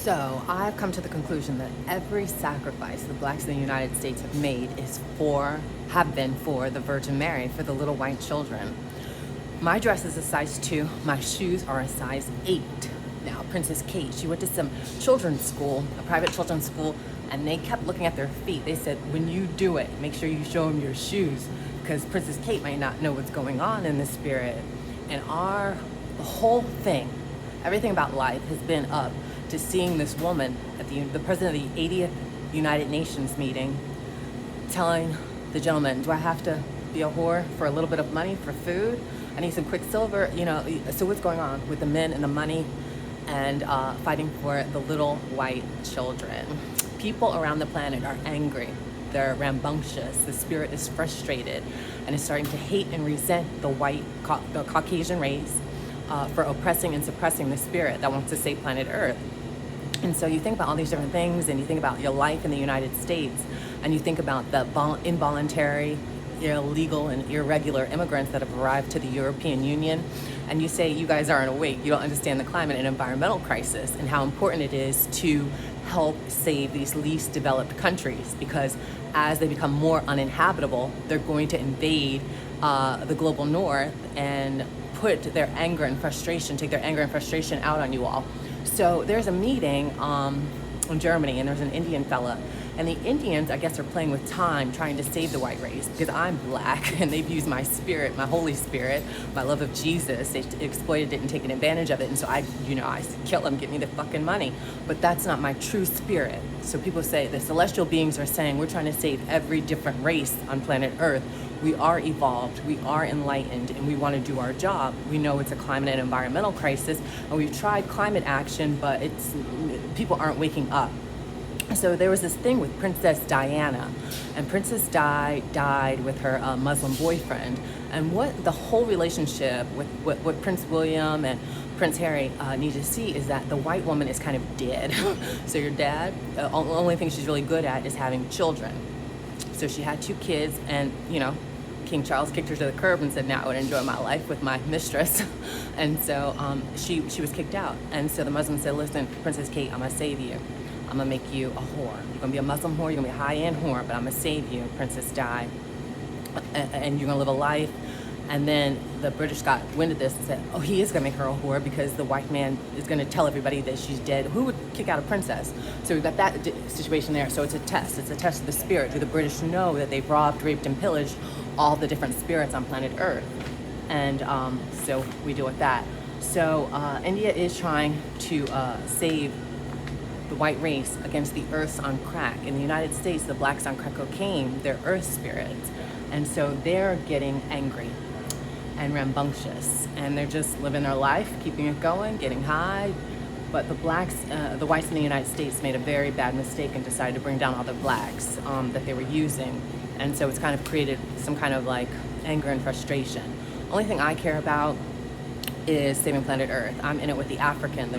So I've come to the conclusion that every sacrifice the blacks in the United States have made have been for the Virgin Mary, for the little white children. My dress is a size 2, my shoes are a size 8. Now, Princess Kate, she went to some children's school, a private children's school, and they kept looking at their feet. They said, when you do it, make sure you show them your shoes, because Princess Kate might not know what's going on in the spirit. And the whole thing, everything about life has been up to seeing this woman at the president of the 80th United Nations meeting telling the gentleman, do I have to be a whore for a little bit of money for food? I need some quicksilver, so what's going on with the men and the money and fighting for the little white children? People around the planet are angry. They're rambunctious. The spirit is frustrated and is starting to hate and resent the Caucasian race for oppressing and suppressing the spirit that wants to save planet Earth. And so you think about all these different things, and you think about your life in the United States, and you think about the involuntary, illegal, and irregular immigrants that have arrived to the European Union, and you say you guys aren't awake, you don't understand the climate and environmental crisis and how important it is to help save these least developed countries, because as they become more uninhabitable, they're going to invade the global north and take their anger and frustration out on you all. So there's a meeting in Germany, and there's an Indian fella, and the Indians, I guess, are playing with time, trying to save the white race, because I'm black, and they've used my spirit, my Holy Spirit, my love of Jesus. They exploited it and taken advantage of it, and so I kill them, give me the fucking money. But that's not my true spirit. So people say the celestial beings are saying we're trying to save every different race on planet Earth. We are evolved, we are enlightened, and we want to do our job. We know it's a climate and environmental crisis, and we've tried climate action, but people aren't waking up. So there was this thing with Princess Diana, and Princess Di died with her Muslim boyfriend. And what the whole relationship with what Prince William and Prince Harry need to see is that the white woman is kind of dead. So your dad, the only thing she's really good at is having children. So she had 2 kids, and King Charles kicked her to the curb and said, now I would enjoy my life with my mistress. And so she was kicked out. And so the Muslim said, listen, Princess Kate, I'm gonna save you. I'm gonna make you a whore. You're gonna be a Muslim whore, you're gonna be a high-end whore, but I'm gonna save you, Princess Di. And you're gonna live a life. And then the British got wind of this and said, oh, he is gonna make her a whore because the white man is gonna tell everybody that she's dead. Who would kick out a princess? So we've got that situation there. So it's a test. It's a test of the spirit. Do the British know that they've robbed, raped, and pillaged all the different spirits on planet Earth? And so we deal with that. So India is trying to save the white race against the earths on crack. In the United States, the blacks on crack cocaine, they're earth spirits. And so they're getting angry and rambunctious, and they're just living their life, keeping it going, getting high. But the whites in the United States made a very bad mistake and decided to bring down all the blacks that they were using. And so it's kind of created some kind of like anger and frustration. Only thing I care about is saving planet Earth. I'm in it with the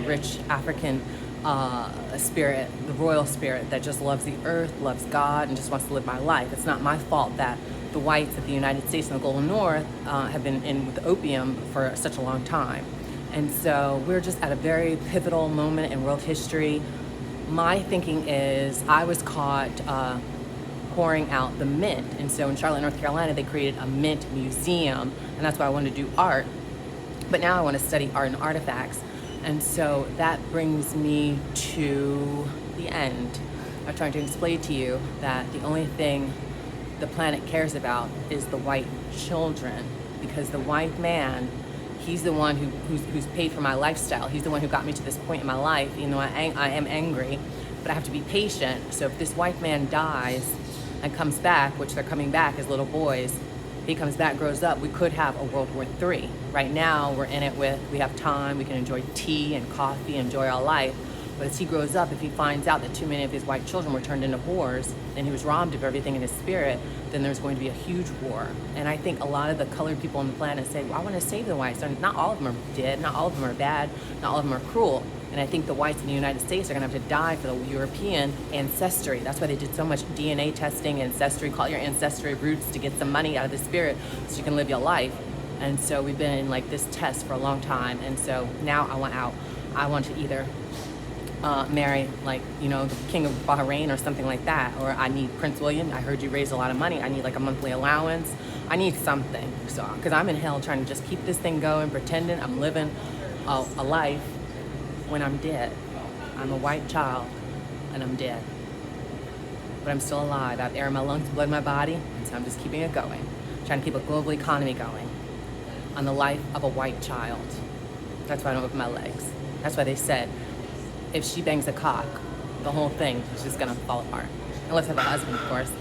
rich African spirit, the royal spirit that just loves the earth, loves God, and just wants to live my life. It's not my fault that the whites of the United States and the global north have been in with opium for such a long time. And so we're just at a very pivotal moment in world history. My thinking is I was caught pouring out the mint. And so in Charlotte, North Carolina, they created a mint museum, and that's why I wanted to do art. But now I want to study art and artifacts. And so that brings me to the end. I'm trying to explain to you that the only thing the planet cares about is the white children, because the white man, he's the one who's paid for my lifestyle. He's the one who got me to this point in my life. I am angry, but I have to be patient. So if this white man dies and comes back, which they're coming back as little boys, he comes back, grows up, we could have a World War III. Right now, we're in it we have time, we can enjoy tea and coffee, enjoy our life. But as he grows up, if he finds out that too many of his white children were turned into whores and he was robbed of everything in his spirit, then there's going to be a huge war. And I think a lot of the colored people on the planet say, well, I want to save the whites. Not all of them are dead, not all of them are bad, not all of them are cruel. And I think the whites in the United States are going to have to die for the European ancestry. That's why they did so much DNA testing, ancestry, call your ancestry roots to get some money out of the spirit so you can live your life. And so we've been in like this test for a long time. And so now I want out. I want to either marry, like, you know, the King of Bahrain or something like that. Or I need Prince William. I heard you raised a lot of money. I need like a monthly allowance. I need something. So, because I'm in hell trying to just keep this thing going, pretending I'm living a life when I'm dead. I'm a white child and I'm dead. But I'm still alive. I have air in my lungs, blood in my body, and so I'm just keeping it going. Trying to keep a global economy going on the life of a white child. That's why I don't open my legs. That's why they said, if she bangs a cock, the whole thing is just gonna fall apart. Unless I have a husband, of course.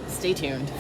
Stay tuned.